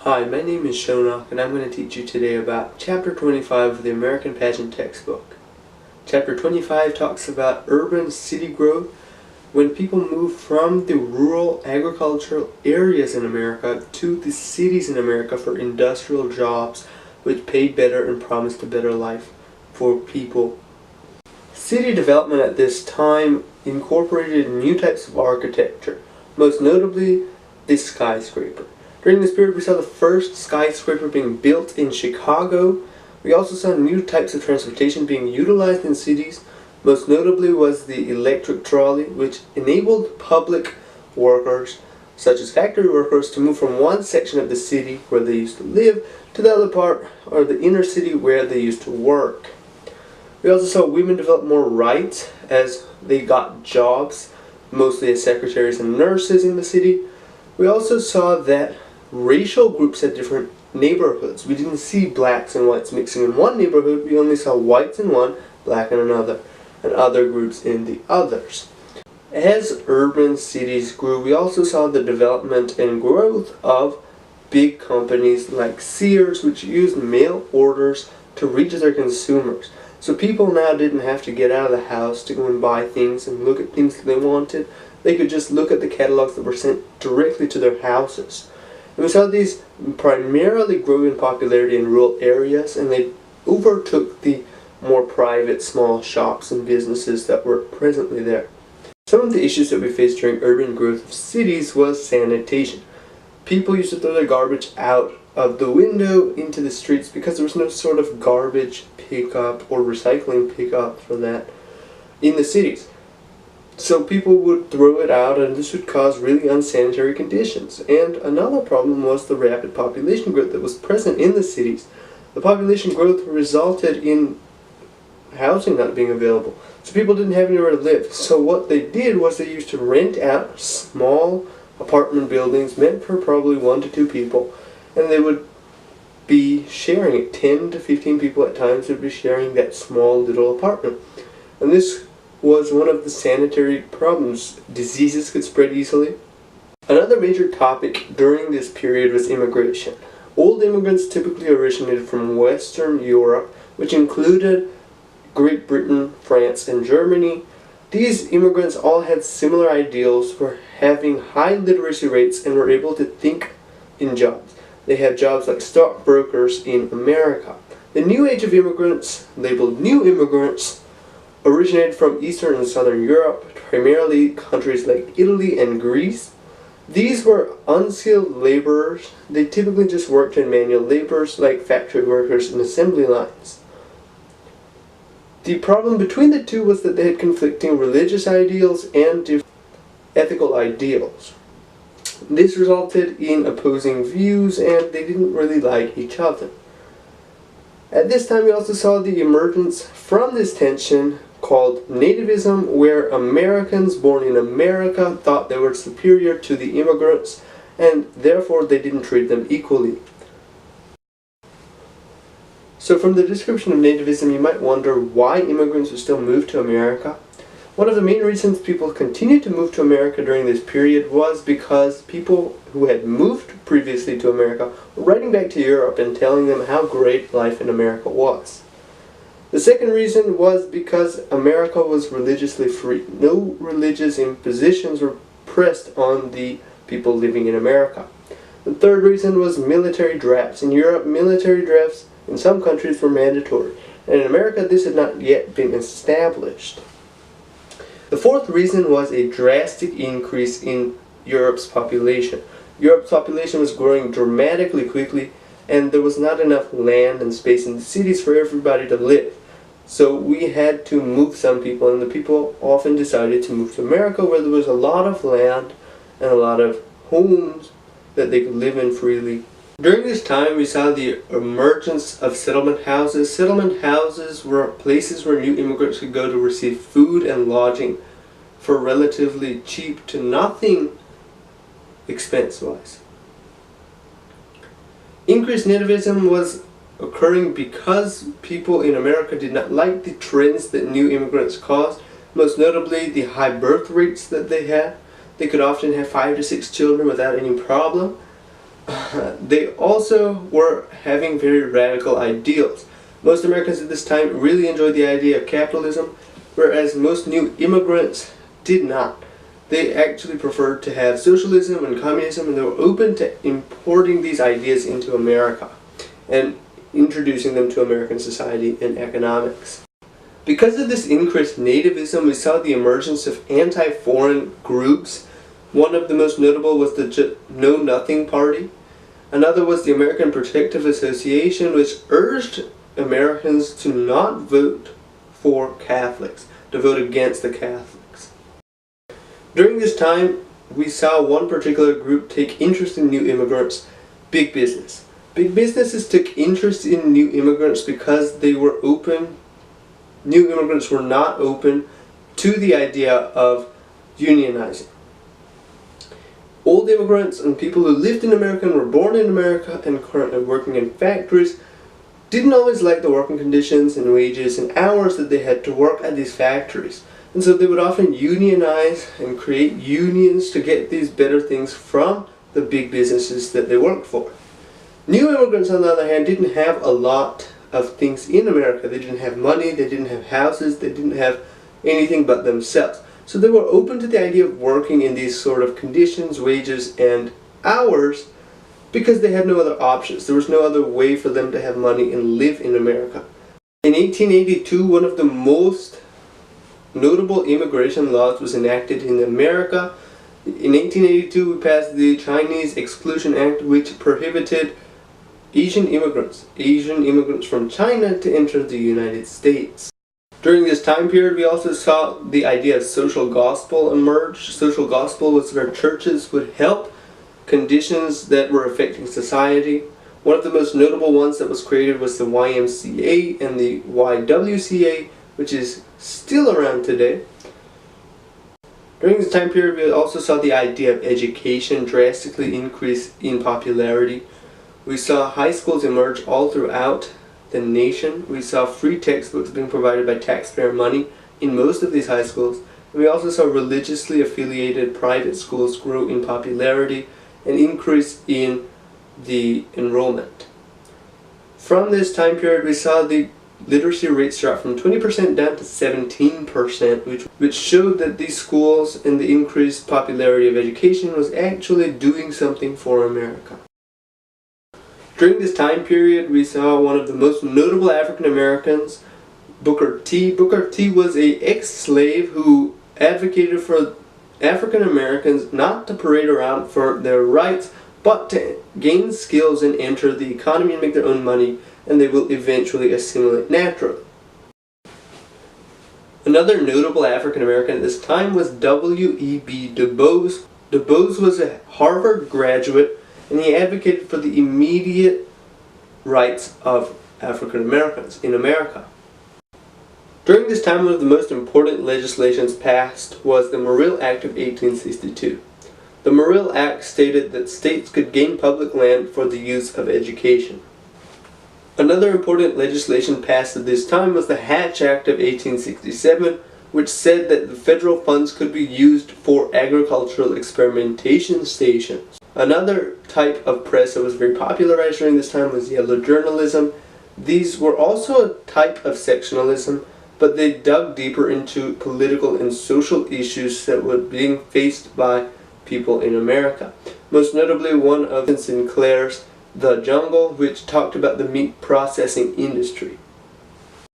Hi, my name is Shonok, and I'm going to teach you today about Chapter 25 of the American Pageant textbook. Chapter 25 talks about urban city growth when people move from the rural agricultural areas in America to the cities in America for industrial jobs which paid better and promised a better life for people. City development at this time incorporated new types of architecture, most notably the skyscraper. During this period, we saw the first skyscraper being built in Chicago. We also saw new types of transportation being utilized in cities. Most notably was the electric trolley, which enabled public workers, such as factory workers, to move from one section of the city where they used to live to the other part, or the inner city where they used to work. We also saw women develop more rights as they got jobs, mostly as secretaries and nurses in the city. We also saw that racial groups had different neighborhoods. We didn't see blacks and whites mixing in one neighborhood, we only saw whites in one, black in another, and other groups in the others. As urban cities grew, we also saw the development and growth of big companies like Sears, which used mail orders to reach their consumers. So people now didn't have to get out of the house to go and buy things and look at things that they wanted. They could just look at the catalogs that were sent directly to their houses. And we saw these primarily grow in popularity in rural areas, and they overtook the more private small shops and businesses that were presently there. Some of the issues that we faced during urban growth of cities was sanitation. People used to throw their garbage out of the window into the streets because there was no sort of garbage pickup or recycling pickup for that in the cities. So people would throw it out, and this would cause really unsanitary conditions. And another problem was the rapid population growth that was present in the cities. The population growth resulted in housing not being available. So people didn't have anywhere to live. So what they did was they used to rent out small apartment buildings meant for probably 1 to 2 people, and they would be sharing it. 10 to 15 people at times would be sharing that small little apartment. And this was one of the sanitary problems. Diseases could spread easily. Another major topic during this period was immigration. Old immigrants typically originated from Western Europe, which included Great Britain, France, and Germany. These immigrants all had similar ideals for having high literacy rates and were able to think in jobs. They had jobs like stockbrokers in America. The new age of immigrants, labeled new immigrants, originated from Eastern and Southern Europe, primarily countries like Italy and Greece. These were unskilled laborers. They typically just worked in manual labors like factory workers and assembly lines. The problem between the two was that they had conflicting religious ideals and ethical ideals. This resulted in opposing views, and they didn't really like each other. At this time, we also saw the emergence from this tension called Nativism, where Americans born in America thought they were superior to the immigrants, and therefore they didn't treat them equally. So from the description of Nativism, you might wonder why immigrants would still move to America. One of the main reasons people continued to move to America during this period was because people who had moved previously to America were writing back to Europe and telling them how great life in America was. The second reason was because America was religiously free. No religious impositions were pressed on the people living in America. The third reason was military drafts. In Europe, military drafts in some countries were mandatory, and in America this had not yet been established. The fourth reason was a drastic increase in Europe's population. Europe's population was growing dramatically quickly, and there was not enough land and space in the cities for everybody to live. So we had to move some people, and the people often decided to move to America, where there was a lot of land and a lot of homes that they could live in freely. During this time, we saw the emergence of settlement houses. Settlement houses were places where new immigrants could go to receive food and lodging for relatively cheap to nothing expense-wise. Increased nativism was occurring because people in America did not like the trends that new immigrants caused, most notably the high birth rates that they had. They could often have 5 to 6 children without any problem. they also were having very radical ideals. Most Americans at this time really enjoyed the idea of capitalism, whereas most new immigrants did not. They actually preferred to have socialism and communism, and they were open to importing these ideas into America and introducing them to American society and economics. Because of this increased nativism, we saw the emergence of anti-foreign groups. One of the most notable was the Know Nothing Party. Another was the American Protective Association, which urged Americans to not vote for Catholics, to vote against the Catholics. During this time, we saw one particular group take interest in new immigrants, big business. Big businesses took interest in new immigrants because they were open. New immigrants were not open to the idea of unionizing. Old immigrants and people who lived in America and were born in America and currently working in factories didn't always like the working conditions and wages and hours that they had to work at these factories. And so they would often unionize and create unions to get these better things from the big businesses that they worked for. New immigrants, on the other hand, didn't have a lot of things in America. They didn't have money, they didn't have houses, they didn't have anything but themselves. So they were open to the idea of working in these sort of conditions, wages, and hours because they had no other options. There was no other way for them to have money and live in America. In 1882, one of the most notable immigration laws was enacted in America. In 1882, we passed the Chinese Exclusion Act, which prohibited Asian immigrants from China to enter the United States. During this time period, we also saw the idea of social gospel emerge. Social gospel was where churches would help conditions that were affecting society. One of the most notable ones that was created was the YMCA and the YWCA, which is still around today. During this time period, we also saw the idea of education drastically increase in popularity. We saw high schools emerge all throughout the nation. We saw free textbooks being provided by taxpayer money in most of these high schools. And we also saw religiously affiliated private schools grow in popularity and increase in the enrollment. From this time period, we saw the literacy rates drop from 20% down to 17%, which showed that these schools and the increased popularity of education was actually doing something for America. During this time period, we saw one of the most notable African Americans, Booker T. Booker T was an ex-slave who advocated for African Americans not to parade around for their rights, but to gain skills and enter the economy and make their own money, and they will eventually assimilate naturally. Another notable African American at this time was W.E.B. Du Bois. Du Bois was a Harvard graduate, and he advocated for the immediate rights of African Americans in America. During this time, one of the most important legislations passed was the Murillo Act of 1862. The Murillo Act stated that states could gain public land for the use of education. Another important legislation passed at this time was the Hatch Act of 1867, which said that the federal funds could be used for agricultural experimentation stations. Another type of press that was very popularized during this time was yellow journalism. These were also a type of sectionalism, but they dug deeper into political and social issues that were being faced by people in America. Most notably, one of Sinclair's The Jungle, which talked about the meat processing industry.